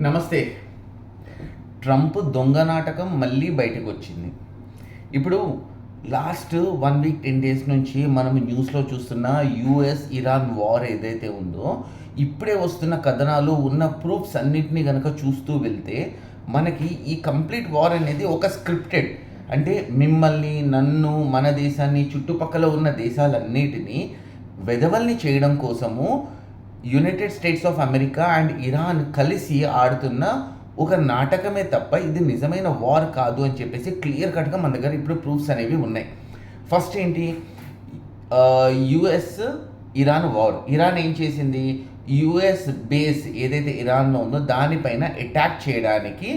నమస్తే. ట్రంప్ దొంగ నాటకం మళ్ళీ బయటకు వచ్చింది. ఇప్పుడు లాస్ట్ 1 వీక్ 10 డేస్ నుంచి మనం న్యూస్లో చూస్తున్న యూఎస్ ఇరాన్ వార్ ఏదైతే ఉందో, ఇప్పుడే వస్తున్న కథనాలు ఉన్న ప్రూఫ్స్ అన్నిటినీ కనుక చూస్తూ వెళ్తే మనకి ఈ కంప్లీట్ వార్ అనేది ఒక స్క్రిప్టెడ్, అంటే మిమ్మల్ని, నన్ను, మన దేశాన్ని, చుట్టుపక్కల ఉన్న దేశాలన్నిటినీ వెధవల్ని చేయడం కోసము United states of America and Iran కలిసి ఆడుతున్న ఒక నాటకమే తప్ప ఇది నిజమైన వార్ కాదు అని చెప్పేసి క్లియర్ కట్గా మన దగ్గర ఇప్పుడు ప్రూఫ్స్ అనేవి ఉన్నాయి. ఫస్ట్ ఏంటి, యుఎస్ ఇరాన్ వార్. ఇరాన్ ఏం చేసింది, యుఎస్ బేస్ ఏదైతే ఇరాన్లో ఉందో దానిపైన అటాక్ చేయడానికి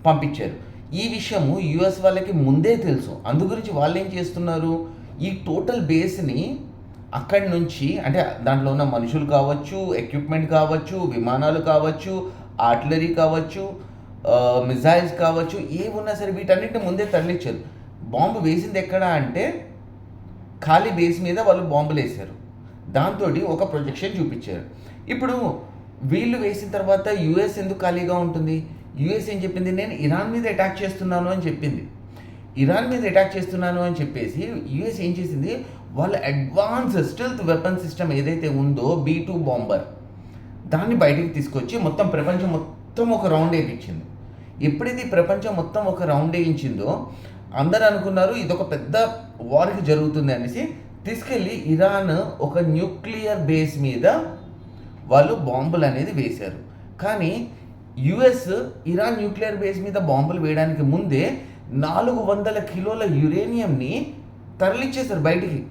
పంపించారు. ఈ విషయము యుఎస్ వాళ్ళకి ముందే తెలుసు. అందు గురించి వాళ్ళు ఏం చేస్తున్నారు, ఈ టోటల్ బేస్ని అక్కడి నుంచి, అంటే దాంట్లో ఉన్న మనుషులు కావచ్చు, ఎక్విప్మెంట్ కావచ్చు, విమానాలు కావచ్చు, ఆర్టిలరీ కావచ్చు, మిజైల్స్ కావచ్చు, ఏమున్నా సరే వీటన్నిటిని ముందే తరలించారు. బాంబు వేసింది ఎక్కడ అంటే ఖాళీ బేస్ మీద వాళ్ళు బాంబులు వేశారు. దాంతో ఒక ప్రొజెక్షన్ చూపించారు. ఇప్పుడు వీళ్ళు వేసిన తర్వాత యుఎస్ ఎందుకు ఖాళీగా ఉంటుంది? యుఎస్ ఏం చెప్పింది, నేను ఇరాన్ మీద అటాక్ చేస్తున్నాను అని చెప్పింది. ఇరాన్ మీద అటాక్ చేస్తున్నాను అని చెప్పేసి యుఎస్ ఏం చేసింది, వాళ్ళ అడ్వాన్స్ స్టెల్త్ వెపన్ సిస్టమ్ ఏదైతే ఉందో B-2 బాంబర్, దాన్ని బయటికి తీసుకొచ్చి మొత్తం ప్రపంచం మొత్తం ఒక రౌండ్ వేయించింది. ఎప్పుడైతే ప్రపంచం మొత్తం ఒక రౌండ్ వేయించిందో అందరూ అనుకున్నారు ఇదొక పెద్ద వార్కి జరుగుతుంది అనేసి, తీసుకెళ్ళి ఇరాన్ ఒక న్యూక్లియర్ బేస్ మీద వాళ్ళు బాంబులు అనేది వేశారు. కానీ యుఎస్ ఇరాన్ న్యూక్లియర్ బేస్ మీద బాంబులు వేయడానికి ముందే 400 కిలోల యురేనియంని తరలిచ్చేశారు బయటికి.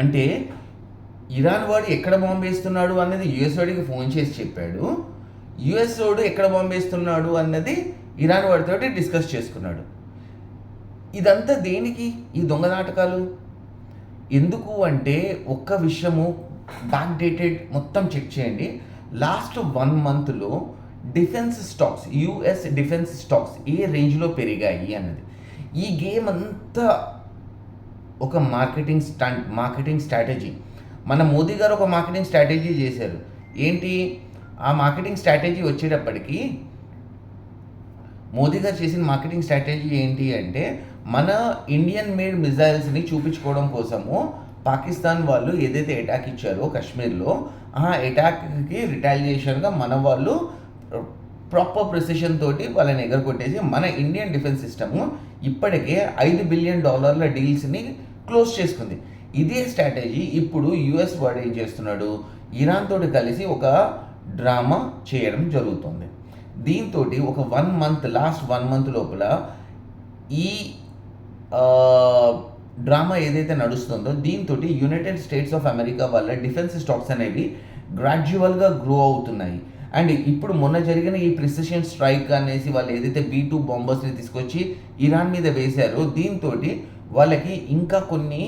అంటే ఇరాన్ వాడు ఎక్కడ బాంబు వేస్తున్నాడు అన్నది యుఎస్ వాడికి ఫోన్ చేసి చెప్పాడు, యుఎస్ వాడు ఎక్కడ బాంబు వేస్తున్నాడు అన్నది ఇరాన్ వాడితో డిస్కస్ చేసుకున్నాడు. ఇదంతా దేనికి ఈ దొంగ నాటకాలు? ఎందుకు అంటే ఒక్క విషయము బ్యాక్ డేటెడ్ మొత్తం చెక్ చేయండి. లాస్ట్ 1 మంత్లో defence stocks, US defence stocks ఏ రేంజ్లో పెరిగాయి అన్నది. ఈ గేమ్ అంతా ఒక మార్కెటింగ్ స్ట్రాటజీ. మన మోదీ గారు ఒక మార్కెటింగ్ స్ట్రాటజీ చేశారు. ఏంటి ఆ మార్కెటింగ్ స్ట్రాటజీ వచ్చేటప్పటికి, మోదీ గారు చేసిన మార్కెటింగ్ స్ట్రాటజీ ఏంటి అంటే, మన ఇండియన్ మేడ్ మిజైల్స్ని చూపించుకోవడం కోసము పాకిస్తాన్ వాళ్ళు ఏదైతే అటాక్ ఇచ్చారో కాశ్మీర్లో, ఆ అటాక్కి రిటాలియేషన్గా మన వాళ్ళు ప్రాపర్ ప్రెసిషన్ తోటి వాళ్ళని ఎగరగొట్టేసి మన ఇండియన్ డిఫెన్స్ సిస్టము ఇప్పటికే $5 బిలియన్ డీల్స్ని క్లోజ్ చేసుకుంది. ఇదే స్ట్రాటజీ ఇప్పుడు యుఎస్ వాడు ఏం చేస్తున్నాడు, ఇరాన్ తోటి కలిసి ఒక డ్రామా చేయడం జరుగుతుంది. దీంతో ఒక లాస్ట్ 1 మంత్ లోపల ఈ డ్రామా ఏదైతే నడుస్తుందో దీంతో యునైటెడ్ స్టేట్స్ ఆఫ్ అమెరికా వాళ్ళ డిఫెన్స్ స్టాక్స్ అనేవి గ్రాడ్యువల్గా గ్రో అవుతున్నాయి. అండ్ ఇప్పుడు మొన్న జరిగిన ఈ ప్రిసిషన్ స్ట్రైక్ అనేసి వాళ్ళు ఏదైతే B-2 బాంబర్స్ని తీసుకొచ్చి ఇరాన్ మీద వేశారో దీంతో వాళ్ళకి ఇంకా కొన్ని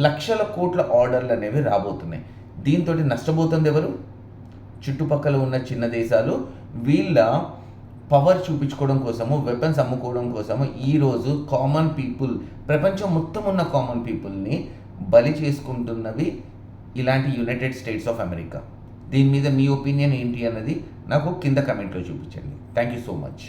లక్షల కోట్ల ఆర్డర్లు అనేవి రాబోతున్నాయి. దీంతో నష్టపోతుంది ఎవరు? చుట్టుపక్కల ఉన్న చిన్న దేశాలు. వీళ్ళ పవర్ చూపించుకోవడం కోసము, వెపన్స్ అమ్ముకోవడం కోసము ఈరోజు కామన్ పీపుల్, ప్రపంచం మొత్తం ఉన్న కామన్ పీపుల్ని బలి చేసుకుంటున్నవి ఇలాంటి యునైటెడ్ స్టేట్స్ ఆఫ్ అమెరికా. దీని మీద మీ ఒపీనియన్ ఏంటి అన్నది నాకు కింద కమెంట్లో చూపించండి. Thank you so much.